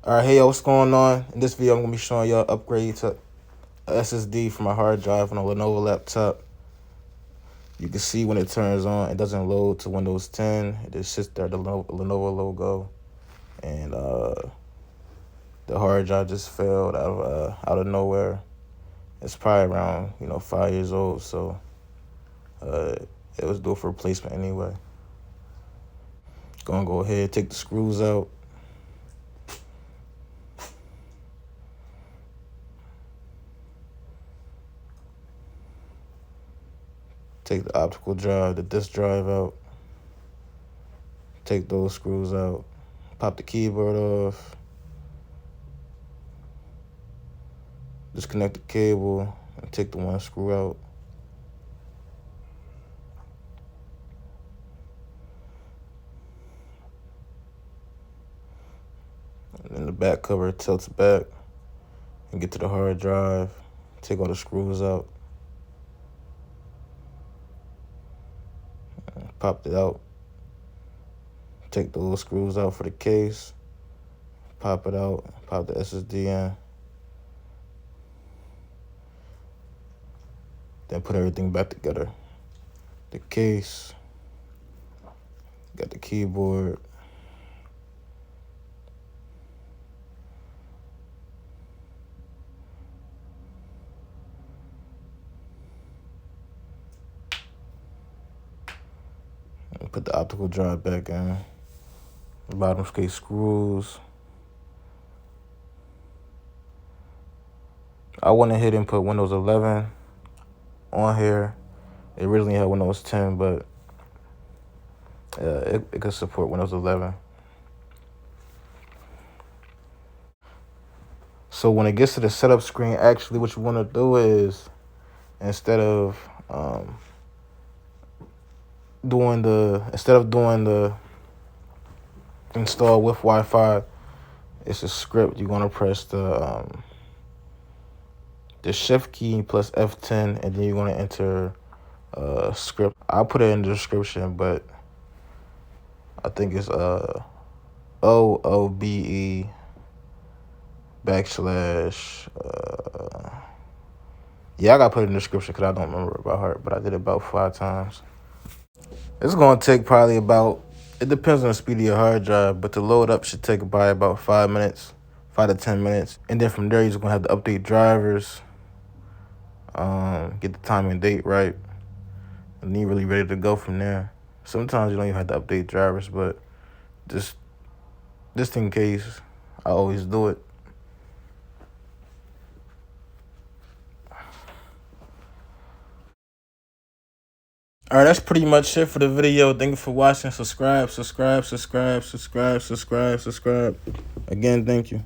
Alright, hey yo, what's going on? In this video, I'm going to be showing y'all upgrade to a SSD from my hard drive on a Lenovo laptop. You can see when it turns on, it doesn't load to Windows 10. It just sits there, the Lenovo logo. And the hard drive just failed out of nowhere. It's probably around 5 years old, so it was due for replacement anyway. Gonna go ahead, take the screws out. Take the optical drive, the disk drive out. Take those screws out. Pop the keyboard off. Disconnect the cable and take the one screw out. And then the back cover tilts back and get to the hard drive. Take all the screws out. Pop it out. Take the little screws out for the case. Pop it out. Pop the SSD in. Then put everything back together. The case. Got the keyboard. And put the optical drive back in. The bottom case screws. I went ahead and put Windows 11 on here. It originally had Windows 10, but it could support Windows 11. So when it gets to the setup screen, actually what you want to do is, instead of doing the install with Wi-Fi, it's a script. You're gonna press the shift key plus F10, and then you're gonna enter script. I'll put it in the description, but I think it's OOBE / yeah, I gotta put it in the description because I don't remember it by heart, but I did it about 5 times. It's gonna take probably it depends on the speed of your hard drive, but to load up should take about 5 minutes, 5 to 10 minutes. And then from there, you're just gonna have to update drivers, get the time and date right, and then you're really ready to go from there. Sometimes you don't even have to update drivers, but just in case, I always do it. All right, that's pretty much it for the video. Thank you for watching. Subscribe. Again, thank you.